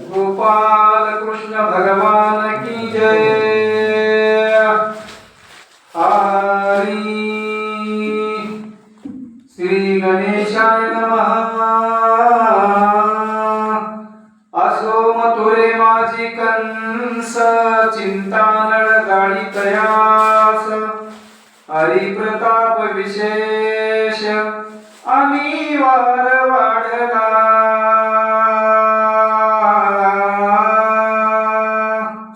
गोपाल कृष्ण भगवान की जय। हरी श्री गणेशाय नमः। असो मथुरे माझी कंस, चिंता नळ गाडी तयास। हरी प्रताप विशेष आणि वार वाढला।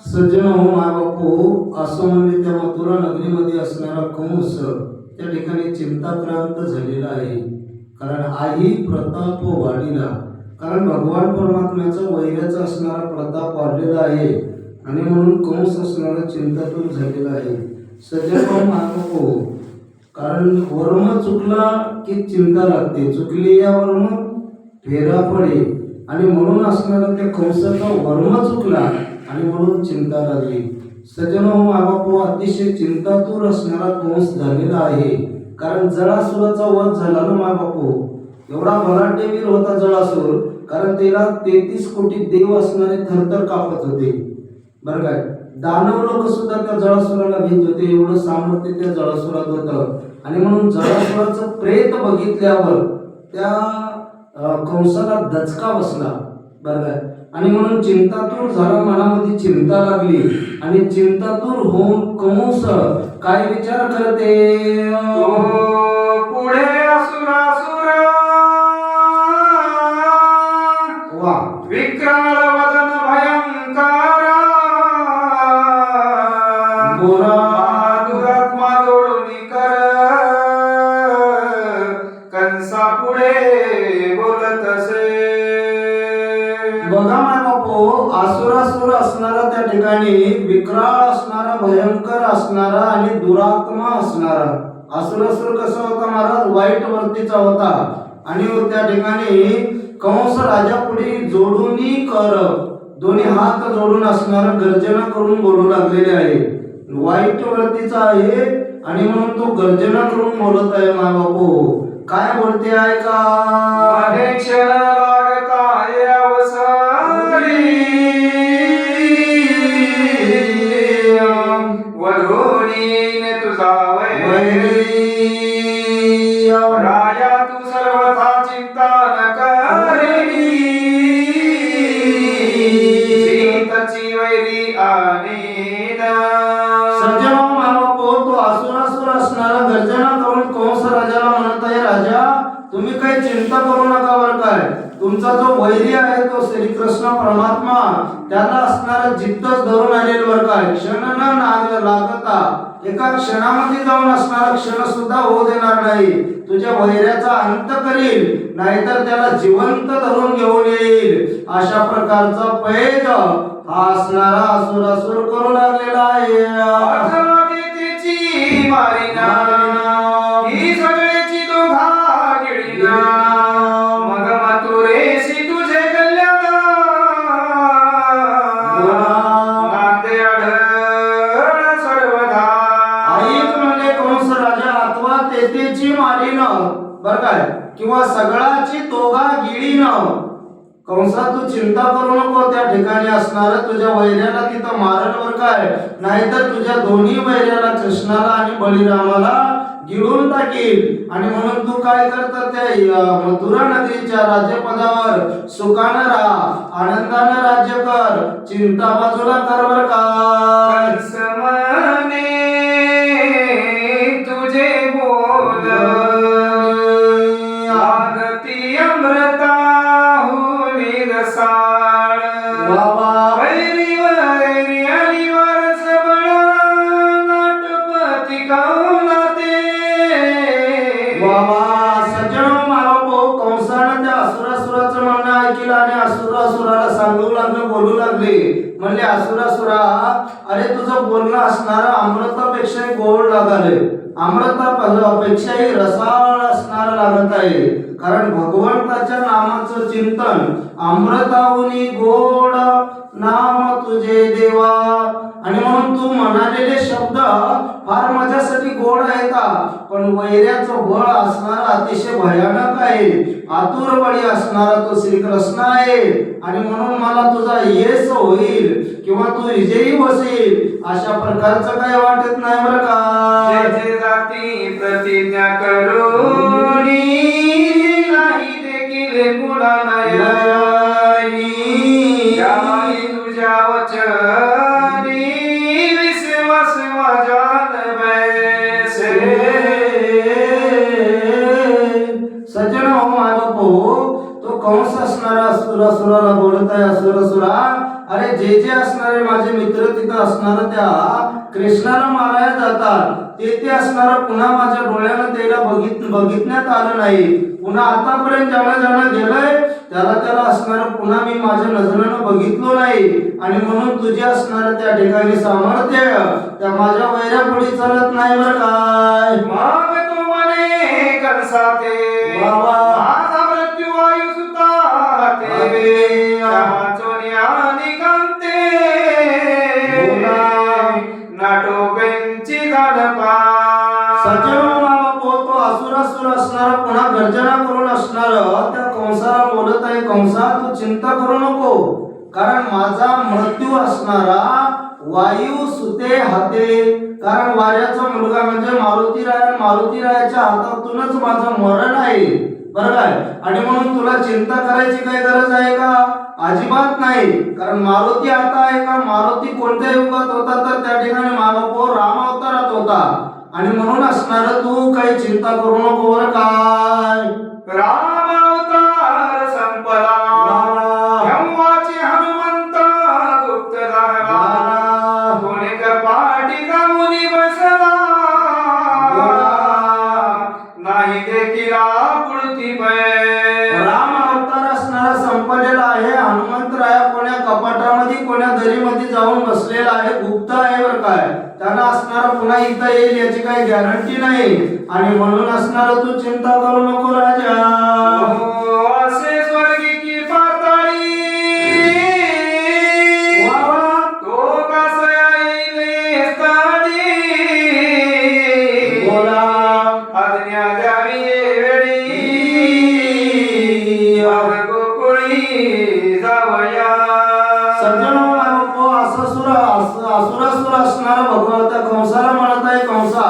सज्जन हो मायबापू, असं म्हणजे त्या मथुरा नगरीमध्ये असणारा कंस त्या ठिकाणी चिंताक्रांत झालेला आहे. कारण आई प्रताप वाढीला, कारण भगवान परमात्म्याचा वैराचा असणारा प्रताप वाढलेला आहे आणि म्हणून कंस असणारा चिंतातूर झालेला आहे. सज्जन हो मायबापू, कारण वर्म चुकला की चिंता लागते, चुकली या वर्म फेरा पडे, आणि म्हणून असणारा त्या कंसाचा वर्म चुकला आणि म्हणून चिंता लागली. सज्जन हो मायबापू, अतिशय चिंतातूर असणारा कंस झालेला आहे. कारण जळासुराचा वध झाला ना मायबापू. एवढा बलाढ्य वीर होता जळासूर, कारण त्याला 33 कोटी देव असणारे थरथर कापत होते. बरं काय, दानव लोक सुद्धा त्या जळासुराला भीत होते, एवढं सामर्थ्य त्या जळासुरात होतं. आणि म्हणून जळासुराचं प्रेत बघितल्यावर त्या कंसाला दचका बसला. बरं काय, आणि म्हणून चिंतातूर झाला, मनामध्ये चिंता लागली. आणि चिंतातूर होऊन कंस काय विचार करते, पुढे असुरासुर वा विक्राळ वदन भयंकर, बोला दुरात्मा जोडून कर, कंसा पुढे बोलत असे. बघा मायबापू, असुरासुर असणारा त्या ठिकाणी विक्राळ असणारा, भयंकर असणारा आणि दुरात्मा असणारा. असुरासुर कसा होता महाराज, वाईट वृत्तीचा होता. आणि त्या ठिकाणी कंस राजा पुढे जोडूनी कर, दोन्ही हात जोडून असणारा गर्जना करून बोलू लागलेले आहे. वाईट वृत्तीचा आहे आणि म्हणून तो गर्जना करून बोलत आहे. मायबापू काय बोलते आहे का, माझे क्षण लागता आहे अवसरी, वधूनी तुझा वैरी, राजा तू सर्वथा चिंता न करी, सीताची वैरी आणीन. सज्जन महाबापू, तो असुरासुर असणारा गर्जना करून कंस राजाला म्हणत आहे, राजा तुम्ही काही चिंता करू नका. बरं काय, तुमचा जो वैरी आहे तो श्रीकृष्ण परमात्मा, त्याला असणारा जिद्दच धरून आलेलं. बरं काय, क्षण न लागता एका क्षणामध्ये जाऊन असणारा क्षण सुद्धा होऊ देणार नाही. तुझ्या वैर्याचा अंत करील, नाहीतर त्याला जिवंत धरून घेऊन येईल. अशा प्रकारचा पैद हा असणारा असुरासुर करू लागलेला आहे. त्याची मारिना ही सगळ्याची दोघा गिळीना, मग मथुरेशी तुझे कल्याण, नांदे आढळ सर्वदा. ऐक म्हणजे कंस राजा, अथवा तेथेची मारीन, बर काय, किंवा सगळाची तोगा गिळीन. कंसा तू चिंता करू नको, त्या ठिकाणी असणार तुझ्या वैर्याला तिथं मारण. वर काय, नाहीतर तुझ्या दोन्ही वैर्याला, कृष्णाला आणि बळीरामाला गिळून टाकील. आणि म्हणून तू काय करत, त्या मथुरा नगरीच्या राज्यपदावर सुखानं राहा, आनंदानं राज्य कर, चिंता बाजूला कर. बर का, तुझे बोल लागती अमृता होली रसाळ, वैरी वैरी आणि वारस बळ, नाटपती कौलाते. सज्जन महाबापू, कंसानं त्या असुरासुराचं म्हणणं ऐकलं आणि असुरासुराला सांगू लागलं, बोलू लागले. म्हणले, असुरासुरा, अरे तुझं बोलणं असणारं अमृतापेक्षाही गोड लागाले, अमृतापेक्षाही रसाळ असणारं लागत आहे. कारण भगवंताच्या नामाचं असणारं चिंतन अमृताहुनी गोड नाम तुझे देवा. आणि म्हणून तू म्हणालेले शब्द फार माझ्यासाठी गोड आहेत, पण वैऱ्याचं बळ असणारा अतिशय भयानक आहे. आतुर बळी असणारा तो श्रीकृष्ण आहे. आणि म्हणून मला तुझा यश होईल किंवा तू विजयी बसेल अशा प्रकारचं काही वाटत नाही बरं का. जे जाती प्रतिज्ञा करूनी नाही देखील पुन्हा नाही तुझ्या वचनी विश्वास माझ्यात बैसे. सज्जन हो मागपो तो कंस असणारा असुराला बोलत आहे. असुरा अरे जे असणारे माझे मित्र तिथं असणार त्या कृष्णाला मारायला जातात ते असणार पुन्हा माझ्या डोळ्यानं त्याला बघितण्यात आलं नाही. पुन्हा आतापर्यंत ज्याला गेलंय त्याला असणार पुन्हा मी माझ्या नजरेनं बघितलो नाही. आणि म्हणून तुझे असणार त्या ठिकाणी सामर्थ्य त्या माझ्या वैरापुढे चालत नाही बरं काय. मग तो म्हणे कंसाते बाबा माझा मृत्यू वायू सुता ते वाचोनी कांते नाटोकांची गाडपा. सज्जन तो असुर असणारा पुन्हा गर्जना करून असणार त्या कंसाला बोलत आहे. कंसा तू चिंता करू नको, कारण माझा मृत्यू असणारा वायू सुते हाते. कारण वाऱ्याचा मुलगा म्हणजे मारुतीरायाच्या हातातूनच माझं मरण आहे बरं काय. आणि म्हणून तुला चिंता करायची काही गरज आहे का. अजिबात नाही. कारण मारुती आता आहे का. मारुती कोणत्या युगात होता तर त्या ठिकाणी मानव राम अवतारात होता. आणि म्हणून असणार तू काही चिंता करू नको बरं काय. राम अवतार संपला ब्रह्माची हनुमंत गुप्त झाला कोणी कपाटी जाऊनी बसला नाही देखील पुढती राम अवतार असणारा संपलेला आहे. हनुमंतराया कोण्या कपाटामध्ये कोण्या दरीमध्ये जाऊन बसलेला आहे. गुप्त आहे बरं काय. त्यांना असणार पुन्हा इथं येईल याची काही गॅरंटी नाही. आणि म्हणून असणार तू चिंता करू नको राजा. असे स्वर्गी की पाताळी तो कसा येईल स्थळी बोला आज्ञा द्यावी वेळी गोकुळी जावया. सज्जन असुरासुर असणारा भगवंत कंसाला म्हणत आहे. कंसा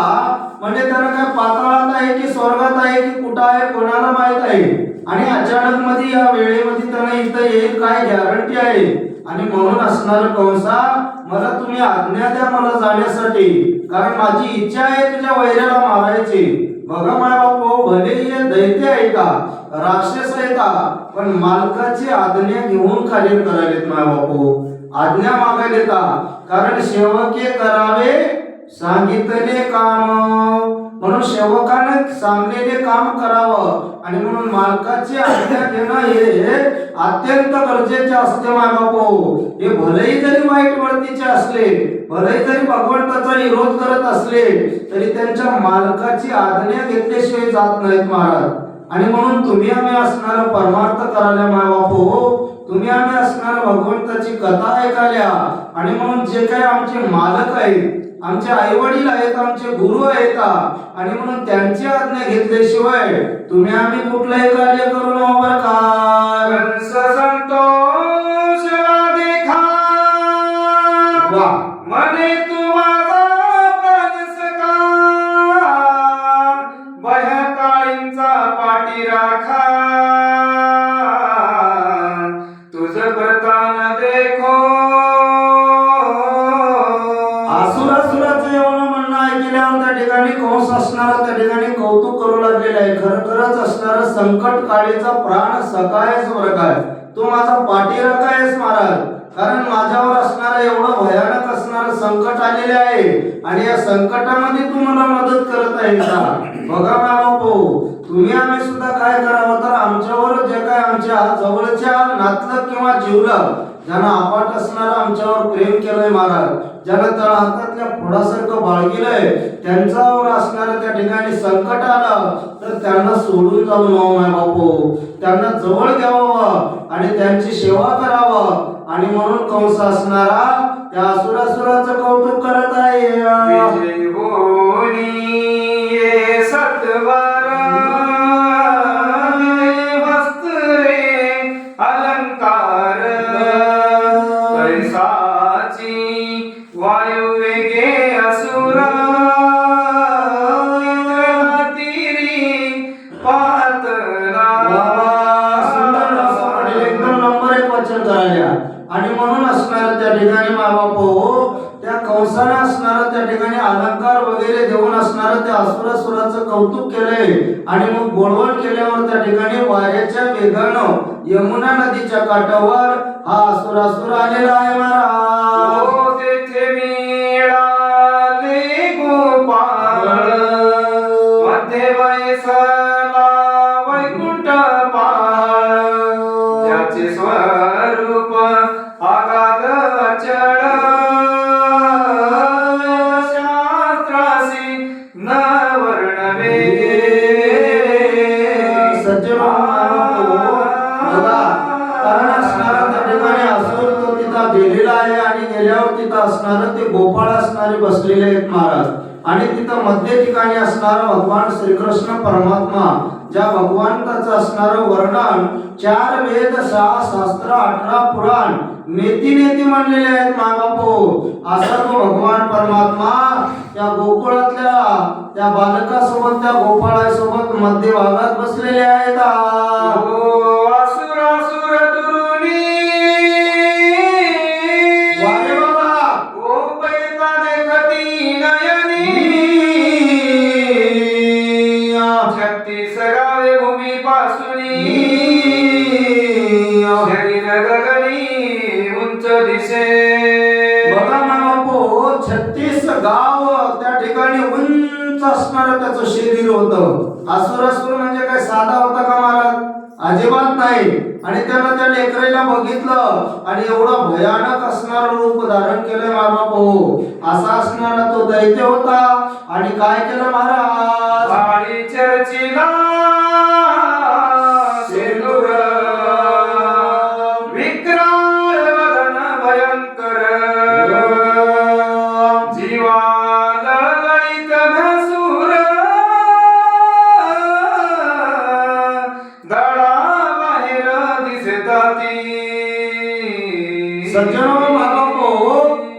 म्हणजे त्याला काय पाताळात आहे की स्वर्गात आहे की कुठं आहे कोणाला माहित आहे. आणि अचानक मध्ये या वेळेमध्ये त्याला इथं येईल काय गॅरंटी आहे. आणि म्हणून असणार कंसा मला तुम्ही आज्ञा द्या मला जाण्यासाठी, कारण माझी इच्छा आहे तुझ्या वैऱ्याला मारायची. बघा माय बापू भले हे दैत्य आहेत राक्षस आहेत पण मालकाची आज्ञा घेऊन कार्य करायलेत माय बापू. आज्ञा मागायलेत कारण सेवके करावे सांगितले काम. म्हणून सेवकाने सांगलेले काम करावं. आणि म्हणून मालकाची आज्ञा घेणं हे अत्यंत गरजेचे असते माय बापू. हे भलेही जरी वाईट वर्तीचे असले भलेही जरी भगवंताचा विरोध करत असले तरी त्यांच्या मालकाची आज्ञा घेतल्याशिवाय जात नाहीत महाराज. आणि म्हणून तुम्ही आम्ही असणारा परमार्थ करायला माय बापू. तुम्ही आम्ही असणारा भगवंताची कथा ऐकायला. आणि म्हणून जे काही आमचे मालक आहेत आमचे आई वडील आहेत आमचे गुरु आहेत आणि म्हणून त्यांची आज्ञा घेतल्याशिवाय तुम्ही आम्ही कुठलंही कार्य करू नये बरं का. संतोषला देखा मने तू माझा प्राण सखा भयकाळींचा पाठी राखा तुझ प्रतान देखो. असुराचं एवढं म्हणणं ऐकल्यावर त्या ठिकाणी कंस असणारा त्या ठिकाणी कौतुक करू लागलेलं आहे. खरंच असणारा संकट काळीचा प्राण सखायच बरं काय. तू माझा पाठीराखा आहेस महाराज. कारण माझ्यावर असणारं एवढं भयानक असणारं संकट आलेले आहे आणि या संकटामध्ये तू मला मदत करत आहे का. बघा बाबू तुम्ही आम्ही सुद्धा काय करावं तर आमच्यावर जे काय आमचे आमच्या जवळच्या नातलं किंवा जीवलं ज्यांना अपाट असणारं आमच्यावर प्रेम केलंय महाराज, ज्यांना तळ हातातल्या फोडासारखं बाळगिलंय, त्यांच्यावर असणारं त्या ठिकाणी संकट आलं तर त्यांना सोडून जाऊ नये माय बापू, त्यांना जवळ घ्यावं आणि त्यांची सेवा करावं. आणि म्हणून कंस असणारा त्या असुरासुराचं कौतुक करत आहे. विजय होनी ये सत्वर वस्त्रे अलंकार पैसाची वायुवेगे असुरा तीरी पातला. सुंदर असं पडेल, एकदम नंबर एक वचन करायला. आणि म्हणून असणार त्या ठिकाणी मायबापो त्या कंसाने असणार त्या ठिकाणी अलंकार वगैरे देऊन असणार त्या असुरासुराचं कौतुक केलंय. आणि मग बोलवण केल्यावर त्या ठिकाणी वाऱ्याच्या वेगानं यमुना नदीच्या काठावर हा असुरासुर आलेला आहे महाराज. ओ तेथे मिळाले गोपाळ मध्ये वैसला वैकुंठ पाळ, ज्याचे स्वरूप आगाध अचळ शास्त्रासी न वर्णवे. सज्जनो बघा, कारण असणारा त्या ठिकाणी असुर तो तिथं गेलेला आहे आणि गेल्यावर तिथं असणारं ते गोपाळ असणारे बसलेले आहेत महाराज. आणि तिथं मध्य ठिकाणी असणारा भगवान श्रीकृष्ण परमात्मा, ज्या भगवंताचं असणारं वर्णन 4 वेद 6 शास्त्र 18 पुराण नेती नेती म्हणलेले आहेत मायबापू. असा तो भगवान परमात्मा त्या गोकुळातल्या त्या बालकासोबत त्या गोपाळासोबत मध्य भागात बसलेले आहेत. ओ असुरासुर दुरुनी वारे बाबा, ओ पैता देखती नयनी, 36 गावे भूमी पासुनी शरीर गगनी उंच दिसे. बघा मामापो, 36 गाव त्या ठिकाणी उंच असणारं त्याचं शरीर होतं. असुरासुर म्हणजे काय साधा होता का महाराज? अजिबात नाही. आणि त्यानं त्या लेकराला बघितलं आणि एवढं भयानक असणारं रूप धारण केलं बाबापो. असा असणारा तो दैत्य होता. आणि काय केलं महाराज? काळी चर्चिला सिंदूर विक्राळ वदन भयंकर, जीवा लळीत भसूर दडा बाहेर दिसताती. सज्जनो बाबापो,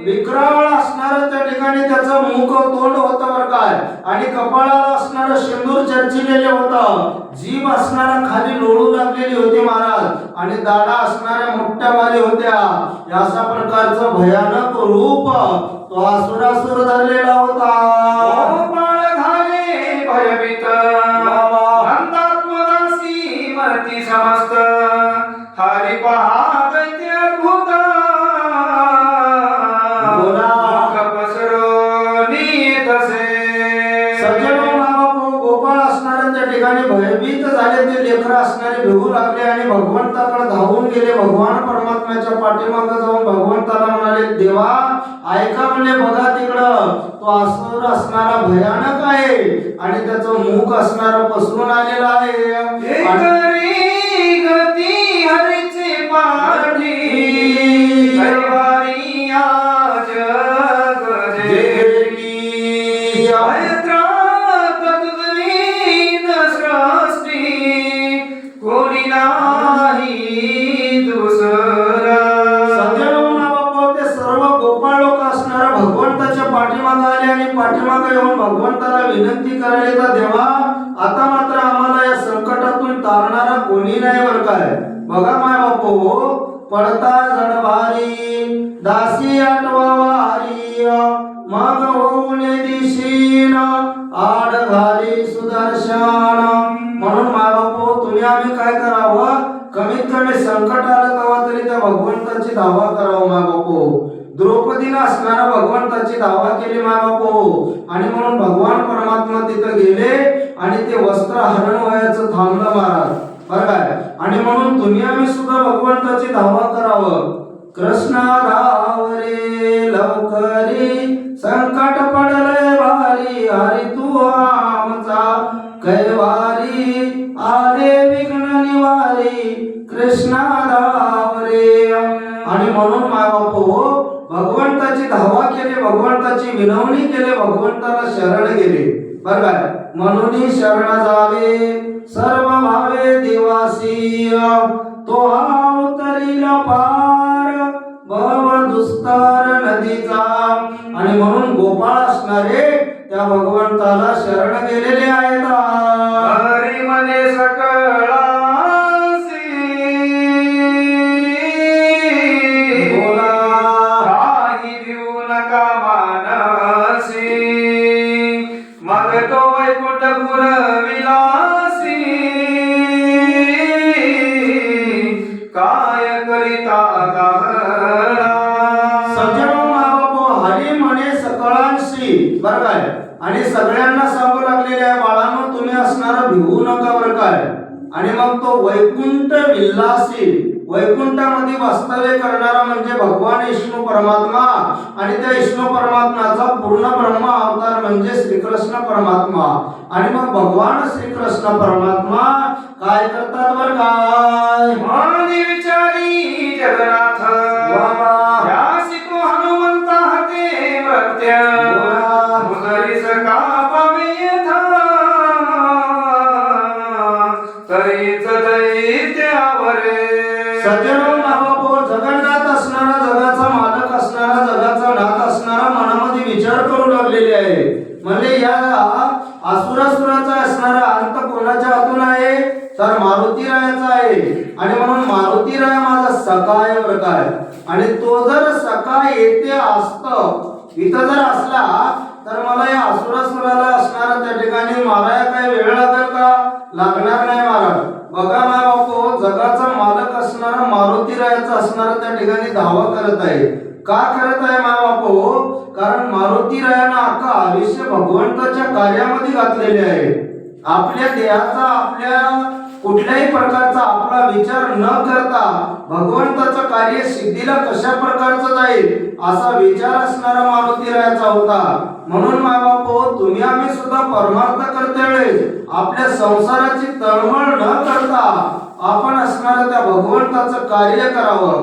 विक्राळ असणारं त्या ठिकाणी त्याचं मुख तोंड होतं बरं काय. आणि कपाळाला असणारं शेंदूर चर्चिलेले होतं. जीभ असणारा खाली लोळू लागलेली होती महाराज. आणि दाढा असणाऱ्या मोठ्या वाली होत्या. अशा प्रकारचं भयानक रूप तो असुरासुर धरलेला होता. गोपाळ झाले भयभीत, अंधात्मदासी मती समस्त, हरी पहा दैत्य अद्भुत, मुख पसरवली तसे. सज्जनो बाबापो, गोपाळ असणारे त्या ठिकाणी भयभीत झाले. ते लेकरं असणारे भिवू लागले आणि भगवंताकडे धावून गेले. भगवान परमात्म्याच्या पाठीमागे जाऊन भगवंताला म्हणाले, देवा ऐका म्हणले, बघा तिकडं तो असुर असणारा भयानक आहे आणि त्याचं मुख असणारा पसरून आलेला आहे. एकरी गती हरीचे पाठी, कैवारी आज गजेली, ऐत्रात तुझवीन सृष्टी, कोणी नाही दुसरा. सज्जनो बाबापो, ते सर्व गोपाळ लोक असणारा भगवंताच्या पाठीमागे आले आणि पाठीमागे येऊन भगवंताला विनंती करायला, देवा आता मात्र आम्हाला या संकटातून तारणारा कोणी नाही बरं काय. बघा माय बापू, पडता जड भारी दासी आठवा वारी, मग होऊन दिशीन आड घाली सुदर्शन. म्हणून माय बापू, तुम्ही आम्ही काय करावं, कमीत कमी संकट आलं तेव्हा तरी त्या भगवंताची धावा करावं माय बापू. द्रौपदीनं असणारा भगवंताची धावा केली माय बापू. आणि म्हणून भगवान परमात्मा तिथं गेले आणि ते वस्त्र हरण व्हायचं थांबलं महाराज. बरं काय. आणि म्हणून तुम्ही आम्ही सुद्धा भगवंताची धावा करावं. कृष्णा धाव रे लवकरी, संकट पडले भारी, हरी तू आमचा कैवारी, आले विघ्न निवारी, कृष्णा धाव रे. आणि म्हणून मायबापू भगवंताची धावा केली, भगवंताची विनवणी केली, भगवंताला शरण गेले. बरं काय. म्हणून शरण जावे सर्व भावे देवासी, तो हा उतरीला पार भव दुस्तर नदीचा. आणि म्हणून गोपाळ असणारे त्या भगवंताला शरण गेलेले आहेत. हरी मने सकळासी, बोला काही भिऊ नका मानसी, मग तो वैकुंठपुर विलासी, काय करिता गाहला. सज्जनो माबापो हरी म्हणे सकळांशी. बरं काय. आणि सगळ्यांना सांगू लागलेले आहे, बाळांनो तुम्ही असणारा भिवू नका. बरं काय. आणि मग तो वैकुंठ विलासी, वैकुंठामध्ये वास्तव्य करणारा म्हणजे भगवान विष्णू परमात्मा. आणि त्या विष्णू परमात्म्याचा पूर्ण ब्रह्म अवतार म्हणजे श्रीकृष्ण परमात्मा. आणि मग भगवान श्रीकृष्ण परमात्मा काय करतात. बरं काय. मानी विचारी जगन्नाथ, वा. यासी तो हनुमंता हाते मर्त्य, वा. मुदरीस का पावे यथा, तरीच दैत्यावरे. सज्जनो माबापो जगन्नाथ असणारा, जगाचा मालक असणारा, जगाचा नाथ असणारा मनामध्ये विचार करू लागलेले आहे. म्हणजे या असुरासुराचा असणारा अंत कोणाच्या हातून आहे, तर मारुतीरायाचा आहे. आणि म्हणून मारुतीराय माझा सखा आहे. बरं काय. आणि तो जर सखा येथे असत, इथं जर असला तर मला या असुरासुराला असणारा त्या ठिकाणी माराया काय वेळ लागेल का, लागणार नाही महाराज. बघा ना बापू, जगाचा मालक असणारा मारुतीरायाचा असणारा त्या ठिकाणी धावा करत आहे. का करत आहे मा बापू, कारण मारुतीरायानं अख्खा आयुष्य भगवंताच्या कार्यामध्ये घातलेले आहे. आपल्या देहाचा, आपल्या कुठल्याही प्रकारचा आपला विचार न करता भगवंताचं कार्य सिद्धीला कशा प्रकारचं जाईल असा विचार असणारा मारुतीरायाचा होता. म्हणून मायबापू तुम्ही आम्ही सुद्धा परमार्थ करते वेळेस आपल्या संसाराची तळमळ न करता आपण असणाऱ्या त्या भगवंताचं कार्य करावं.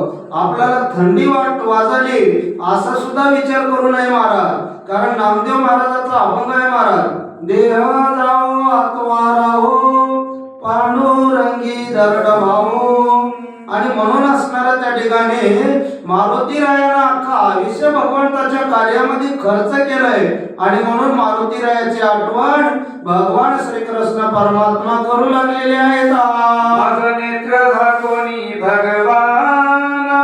आपल्याला थंडी वाजली असं सुद्धा विचार करू नये महाराज. कारण नामदेव महाराजाचा अभंग आहे महाराज, देह जाओ आत्मा राहो, पांडुरंगी दरड भाऊ. आणि म्हणून असणाऱ्या त्या ठिकाणी मारुतीरायानं अख्खा आयुष्य भगवंताच्या कार्यामध्ये खर्च केलंय. आणि म्हणून मारुतीरायाची आठवण भगवान श्रीकृष्ण परमात्मा करू लागलेले आहेत. माझ नेत्र झाकोनी भगवाना,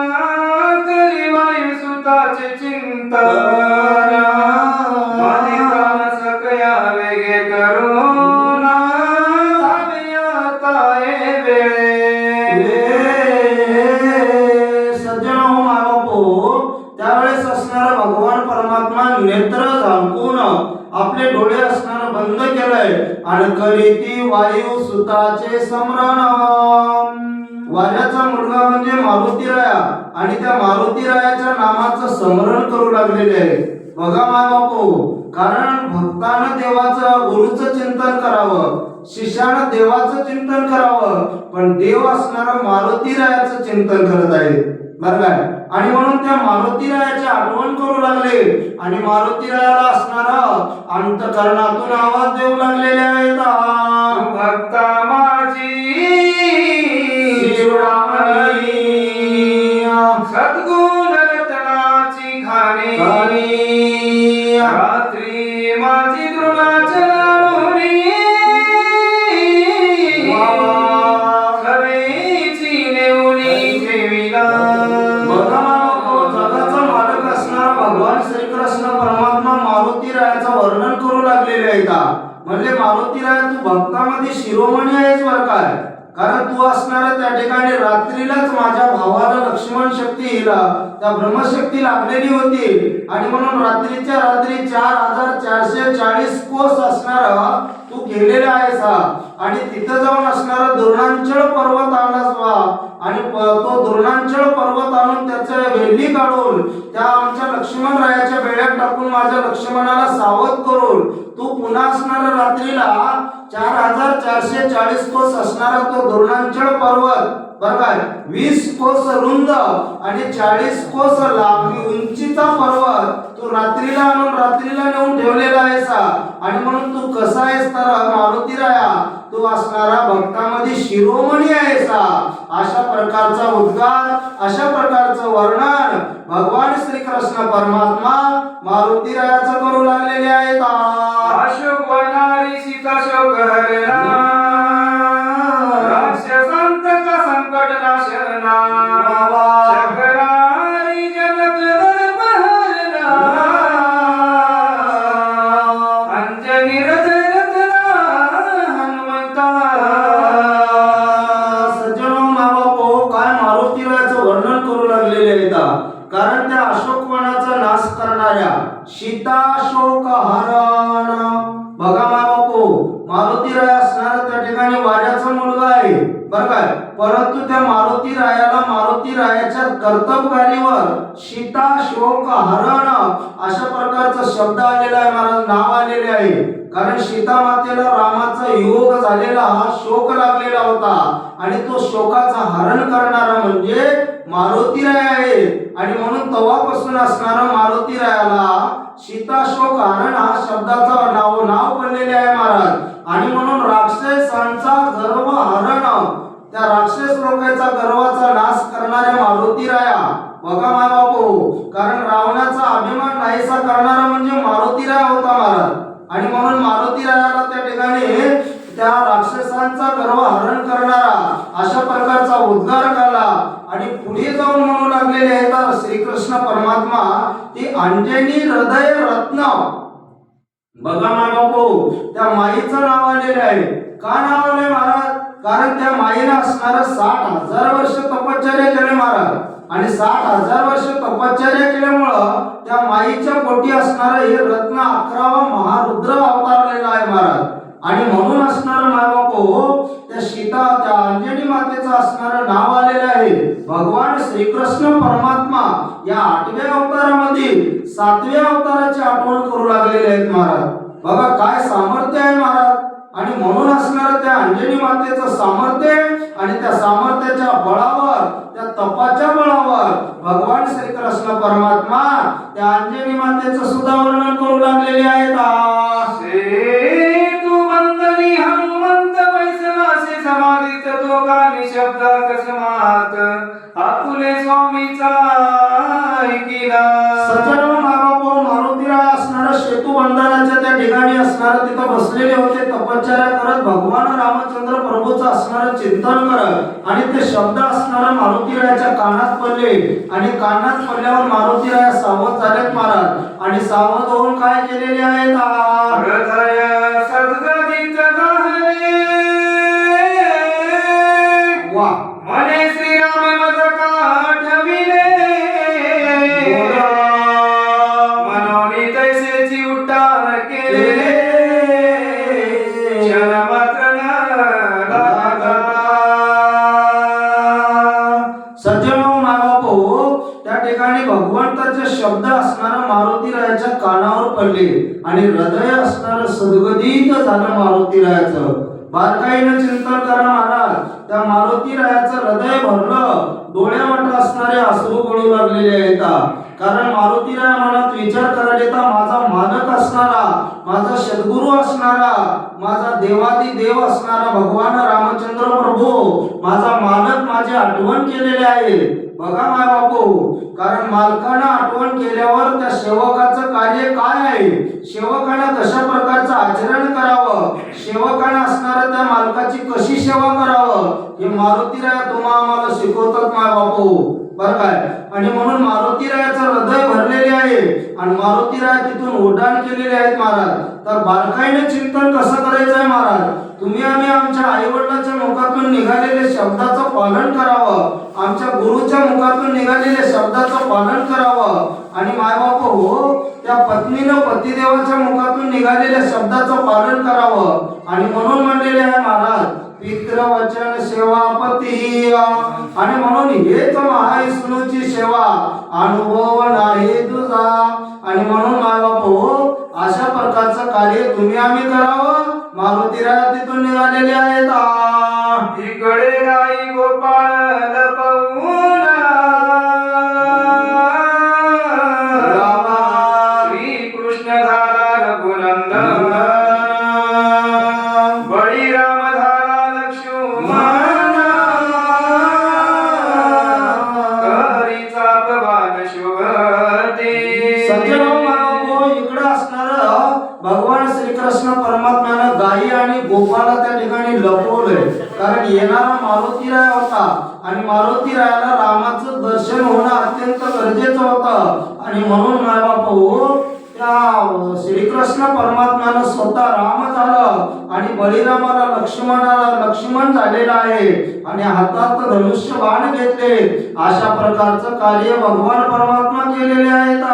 करी वायुसुताचे चिंतन, माझे प्राण सकया वेगे करुणा, धावे आता ये वेळे. सज्जनो मायबापू त्यावेळेस असणारा भगवान परमात्मा नेत्र झाकून आपले डोळे असणारा बंद केलंय आणि करीती वायू सुताचे स्मरण. वाऱ्याचा मुलगा म्हणजे मारुतीराया आणि त्या मारुतीरायाच्या नामाचं स्मरण करू लागलेले आहे. बघा मायबापू, कारण भक्तानं देवाचं, गुरुचं चिंतन करावं, शिष्यानं देवाचं चिंतन करावं, पण देव असणारा मारुतीरायाचं चिंतन करत आहे. बरं काय. आणि म्हणून त्या मारुतीरायाची आठवण करू लागले आणि मारुतीरायाला असणारा अंतकरणातून आवाज देऊ लागलेले आहेत. भक्ता माझी शिवरामणी, सद्गुण रत्नाची खाणी, रात्री माझी द्रोणाचलावणी, खरेची नेवणी ठेविला. जगाचा मालक असणारा भगवान श्रीकृष्ण परमात्मा मारुतीरायाचं वर्णन करू लागलेले आहेत. म्हणजे मारुतीराया तू भक्तामध्ये शिरोमणी आहेस. बरं काय. कारण तू असणार त्या ठिकाणी रात्रीलाच माझ्या भावाला लक्ष्मण शक्ती हिला त्या ब्रह्मशक्ती लागलेली होती आणि म्हणून रात्रीच्या रात्री 4440 कोस असणार तू गेलेला आहेस आणि तिथं जाऊन असणारा द्रोणांचळ पर्वत आणलास आणि तो द्रोणांचळ पर्वत आणून त्याच्या वेली काढून त्या आमच्या लक्ष्मणरायाच्या बेड्यात टाकून माझ्या लक्ष्मणाला सावध करून तू पुन्हा असणारा रात्रीला 4440 कोस असणारा तो द्रोणांचळ पर्वत बर काय 20 कोस रुंद आणि 40 कोस लांबी उंचीचा पर्वत तू रात्रीला आणून रात्रीला नेऊन ठेवलेला आहेस आणि म्हणून तू कसा आहेस तर मारुतीराया तू असणारा भक्तामध्ये शिरोमणी आहेस अशा प्रकारचा उद्गार अशा प्रकारचं वर्णन भगवान श्री कृष्ण परमात्मा मारुतीरायाचं करू लागलेले आहेत अशोक वनारी सीता शोक हरणा राक्षसांत का संकट नाशना शंकरारी जगत दर्पहरणा अंजनी हृदय रत्ना हनुमंता सज्जनो माबापो काय मारुतीरायाचं वर्णन करू लागलेले आहेत कारण त्या अशोकवनाचा नाश करणाऱ्या सीता शोक हरण बघा बापू मारुतीराय असणारा त्या ठिकाणी वाऱ्याचा मुलगा आहे बरं काय परंतु त्या मारुतीरायाला मारुतीरायाच्या कर्तबगारीवर सीता शोक हरण अशा प्रकारचा शब्द आलेला आहे महाराज नाव आलेले आहे कारण सीता मातेला रामाचा योग झालेला हा शोक लागलेला होता आणि तो शोकाचा हरण करणारा म्हणजे मारुतीराय आहे आणि म्हणून तवापासून असणारा मारुतीरायाला सीता शोक हरण हा शब्दाचा नाव पडलेले आहे महाराज आणि म्हणून राक्षसांचा गर्व हरण त्या राक्षस लोकांचा गर्वाचा नाश करणाऱ्या मारुतीराया बघा माय बापू कारण रावणाचा अभिमान नाहीसा करणारा म्हणजे मारुतीराय होता महाराज आणि म्हणून मारुतीरायाला त्या ठिकाणी त्या राक्षसांचा गर्व हरण करणारा अशा प्रकारचा उद्गार केला आणि पुढे जाऊन म्हणू लागलेले आहेत श्रीकृष्ण परमात्मा ती अंजनी हृदय रत्न बघा ना बापू त्या माईचं नाव आलेलं आहे का नाव आले महाराज कारण त्या माईने असणारा 60,000 वर्ष तपश्चर्या केले महाराज आणि 60,000 वर्ष तपश्चर्या केल्यामुळं त्या माईच्या पोटी असणारा हे रत्न 11वा महारुद्र अवतारलेला आहे महाराज आणि म्हणून असणारं मायबापू त्या सीता त्या अंजनी मातेचं असणारं नाव आलेलं आहे भगवान श्रीकृष्ण परमात्मा या 8व्या अवतारामध्ये 7व्या अवताराची आठवण करू लागलेले आहेत महाराज बघा काय सामर्थ्य आहे महाराज आणि म्हणून असणारं त्या अंजनी मातेचं सामर्थ्य आणि त्या सामर्थ्याच्या बळावर त्या तपाच्या बळावर भगवान श्रीकृष्ण परमात्मा त्या अंजनी मातेचं सुद्धा वर्णन करू लागलेले आहेत तू वंदनी हनुमंत वैसनासे समाधित तो का निशब्द कसमात आपुले स्वामीचा ऐकिला सज्जनो माबापो मारुतीराय असणारा सेतू बंधाराच्या त्या ठिकाणी असणारा तिथं बसलेले होते तपश्चर्या करत भगवान रामचंद्र प्रभूचं असणारं चिंतन करत आणि ते शब्द असणारा मारुतीरायाच्या कानात पडले आणि कानात पडल्यावर मारुतीराय सावध झालेत महाराज आणि सावध होऊन काय केलेले आहेत हृदय सद्गदित झाले वा मने श्रीराम मज काठविले मनोनी तैसेची उड्डाण केले क्षण मात्र न लागला सज्जनो माबापो त्या ठिकाणी भगवंताचे शब्द असणारा मारुतीरायाच्या कानावर पडले आणि हृदय असणारं सद्गदित झालं मारुतीरायाचं बारकाईनं चिंतन करा महाराज त्या मारुतीरायाचं हृदय भरलं डोळ्यावाट असणारे अश्रू गळू लागलेले आहेत कारण मारुतीराय मनात विचार करायला येता माझा मालक असणारा माझा सद्गुरू असणारा माझा देवादी देव असणारा भगवान रामचंद्र प्रभू माझा मालक माझी आठवण केलेले आहे बघा माय बापू कारण मालकानं आठवण केल्यावर त्या सेवकाचं कार्य काय आहे सेवकानं कशा प्रकारचं आचरण करावं सेवकानं असणाऱ्या त्या मालकाची कशी सेवा करावं हे मारुतीराय तुम्हा आम्हाला शिकवतात माय बापू बर काय आणि म्हणून मारुतीरायाचं हृदय भरलेले आहे आणि मारुतीराय तिथून उड्डाण केलेले आहेत महाराज तर बारकाईने चिंतन कसं करायचं आहे महाराज तुम्ही आम्ही आमच्या आई वडिलांच्या मुखातून निघालेले शब्दाचं पालन करावं, आमच्या गुरुच्या मुखातून निघालेले शब्दाचं पालन करावं. आणि मायबाप हो, त्या पत्नीनं पतिदेवाच्या मुखातून निघालेल्या शब्दाचं पालन करावं. आणि म्हणून म्हणलेले आहे महाराज, पितृवचन सेवा पती. आणि म्हणून हेच महाविष्णूची सेवा, अनुभव नाही तुझा. आणि म्हणून मायबाप हो, अशा प्रकारचं कार्य तुम्ही आम्ही करावं. मारुतीराया तिथून निघालेले आहेत. इकडे गाई गोपाळ लपवून श्रीकृष्ण झाला रघुनंदन, बळीराम झाला लक्ष्मण, करीचा अपमान शोभते. इकडे असणार भगवान श्रीकृष्ण परमात्म्यानं गायी आणि गोपाला त्या ठिकाणी लपवलंय. कारण येणारा मारुतीराय होता आणि मारुतीरायाला रामाचं दर्शन होणं अत्यंत गरजेचं होतं. आणि म्हणून मायबाप हो, त्या श्रीकृष्ण परमात्म्यानं स्वतः राम झालं आणि बळीरामाला लक्ष्मण झालेला आहे आणि हातात धनुष्य बाण घेतले. अशा प्रकारचं कार्य भगवान परमात्मा केलेले आहेत.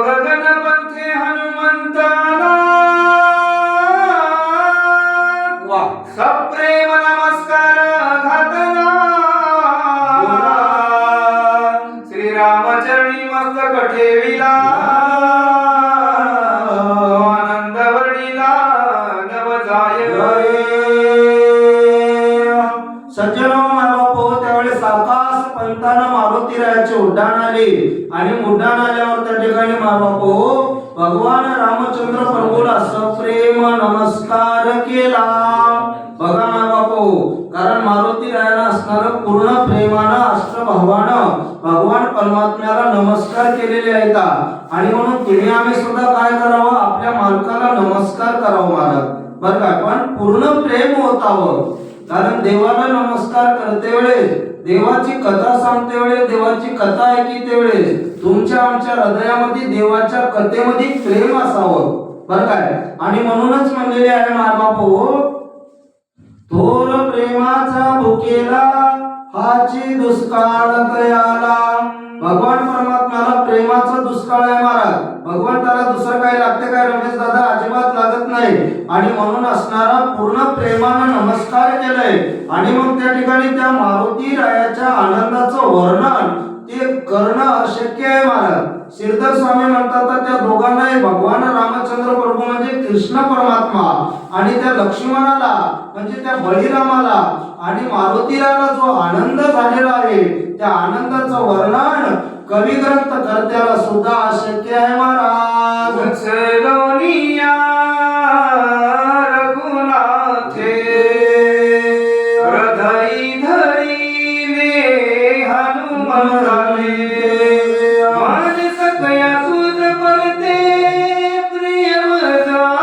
गगनपंथे हनुमंताला सप्रेम नमस्कार घातला, श्रीरामचरणी मस्तक ठेविला, आनंद वर्णिला नवजाय. सज्जनो मायबापो, त्यावेळेस आकाश पंतानं मारुतीरायाचे उड्डाण आले. आणि उड्डाण आल्यावर त्या ठिकाणी मायबापो भगवान रामचंद्र प्रभूला सप्रेम नमस्कार केला. बघा मायबापो, कारण मारुतीरायाला असणारं पूर्ण प्रेमानं अष्टभावानं भगवान परमात्म्याला नमस्कार केलेले आहेत. आणि म्हणून तुम्ही आम्ही सुद्धा काय करावं, आपल्या मालकाला नमस्कार करावं महाराज, बरं का. पण पूर्ण प्रेम होतावं. कारण देवाला नमस्कार करते वेळेस, देवाची कथा सांगते वेळेस, देवाची कथा ऐकते वेळेस तुमच्या आमच्या हृदयामध्ये देवाच्या कथेमध्ये प्रेम असावं, बरं काय. आणि म्हणूनच म्हणलेले आहे मायबापू, थोर प्रेमाचा भुकेला हाची दुष्काळ तयाला. भगवान परमात्म्याला प्रेमाचा दुष्काळ आहे महाराज. भगवंताला दुसरं काही लागते काय रमेश दादा? अजिबात लागत नाही. आणि म्हणून असणारा पूर्ण प्रेमानं नमस्कार केलंय. आणि मग त्या ठिकाणी त्या मारुती रायाच्या आनंदाचं वर्णन ते करणं अशक्य आहे महाराज. श्रीधर स्वामी म्हणतात त्या दोघांनाही भगवान रामचंद्र प्रभू म्हणजे कृष्ण परमात्मा आणि त्या लक्ष्मणाला म्हणजे त्या बळीरामाला आणि मारुतीराला जो आनंद झालेला आहे त्या आनंदाचं वर्णन कवी ग्रंथ कर्त्याला सुद्धा अशक्य आहे महाराज. वत्सलोनिया रघुनाथे हृदयी धरीने हनुमंताने मन सकया तुझ परते प्रियमदासना.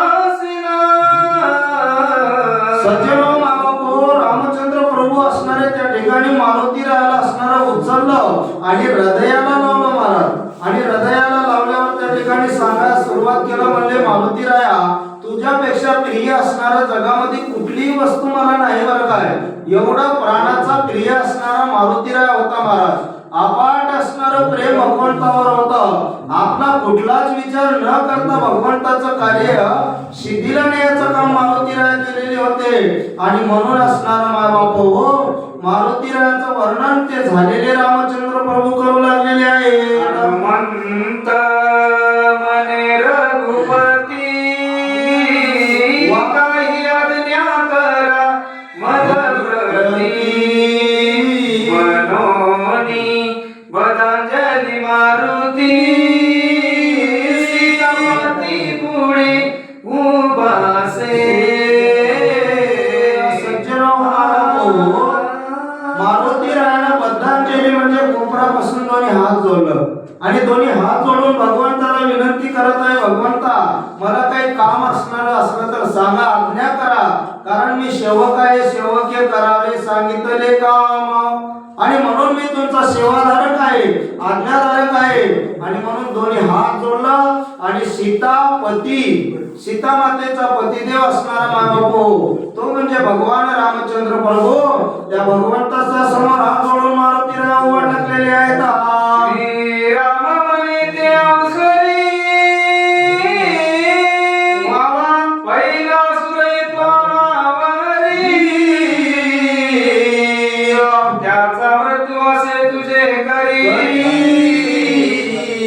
सज्जनो मागो रामचंद्र प्रभू असणारे त्या ठिकाणी मारुतीरायाला असणारा उचललं आणि हृदयाला लावलं महाराज. आणि हृदयाला लावल्यावर त्या ठिकाणी सांगायला सुरुवात केलं, म्हणले मारुतीराया तुझ्यापेक्षा प्रिय असणारा जगामध्ये कुठलीही वस्तू मला नाही बरं काय. एवढा प्राणाचा प्रिय असणारा मारुतीराया होता महाराज. अपाट असणारं प्रेम भगवंतावर होतं. आपला कुठलाच विचार न करता भगवंताचं कार्य सिद्धीला नेण्याचं काम मारुतीराया केलेले होते. आणि म्हणून असणारा मायबाप हो मारुतीरायाचं वर्णन ते झालेले रामचंद्र प्रभू करू लागलेले आहे. हनुमंत मने रघुपती काही आज्ञा करा मदप्रती मनोनी बदांजली मारुती सीतापती पुढे उभासे. सज्जनो मारुतीरायानं बद्धांजली म्हणजे कोपरापासून दोन्ही हात जोडलं आणि दोन्ही हात जोडून भगवंताला विनंती करत आहे, भगवंता मला काही काम असणार असलं तर सांगा, आज्ञा करा, कारण मी सेवक आहे, सेवकीय करावे सांगितले काम. आणि म्हणून मी तुमचा सेवाधारक आहे, आज्ञाधारक आहे. आणि म्हणून दोन्ही हात जोडला आणि सीतापती सीता मातेचा पतिदेव असणारा मायबापू तो म्हणजे भगवान रामचंद्र प्रभू. त्या भगवंताचा समोर हात जोडून मारुतीराया उभा टाकलेले आहेत. श्री राम म्हणे ते अवसरी वावा पहिला सुरयित्वा मावरी त्याचा मृत्यू असे तुझे करी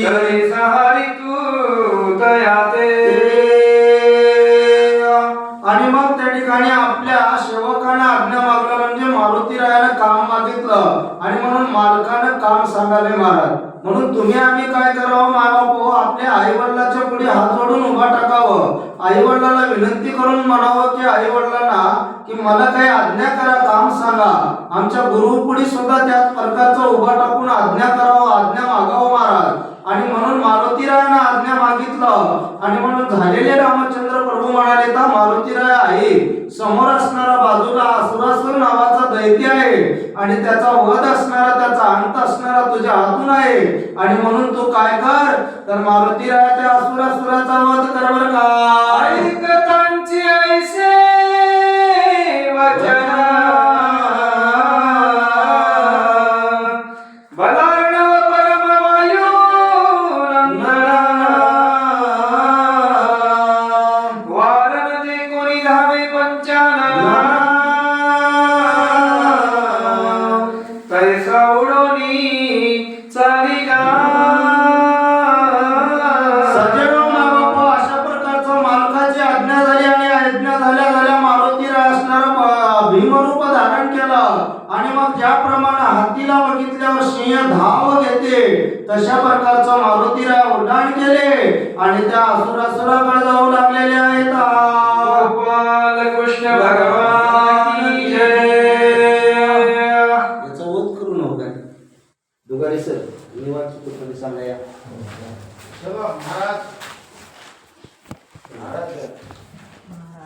तरी सहारी तू दयाते. आणि मग त्या ठिकाणी आपल्या सेवकांना आज्ञा मागलं म्हणजे मारुतीरायानं काम मागितलं आणि म्हणून मालकानं काम सांगाले महाराज. म्हणून तुम्ही आम्ही काय करावं मायबापू आपल्या आई वडिलाच्या पुढे हात जोडून उभा टाकावं. आई वडिलांना विनंती करून म्हणावं की आई वडिलांना की मला काही आज्ञा करा काम सांगा. आमच्या गुरुपुढे सुद्धा त्याच प्रकारचं उभा टाकून आज्ञा करावं आज्ञा मागावं महाराज. आणि म्हणून मारुतीरायानं आज्ञा मागितलं आणि म्हणून झालेले रामचंद्र प्रभू म्हणाले तर मारुतीराया आहे समोर असणारा बाजूला असुरासुर नावाचा दैत्य आहे आणि त्याचा वध असणारा त्याचा अंत असणारा तुझ्या हातून आहे. आणि म्हणून तू काय कर तर मारुतीराया त्या असुरासुराचा वध कर बरं का. ऐकतांची ऐसे वचन बलार्णव परमवायू नंदना वारण दे कोणी धावे पंचानना तैसा उडोनी चाली गा. सज्जनो मायबापू अशा प्रकारचं मालकाची आज्ञा झाली आणि आज्ञा झाल्या झाल्या मारुतीराय असणारा भीमरूप धारण केलं. आणि मग ज्याप्रमाणे हातीला बघितल्यावर सिंह धाव घेते तशा प्रकारचं मारुतीराय उड्डाण केले आणि त्या असुरासुराकडे जाऊ लागलेले आहेत. गोपाल कृष्ण भगवान की जय. याचा वध करू नका दुगारी सर निवांत कुठे सांगा या. चलो महाराज महाराज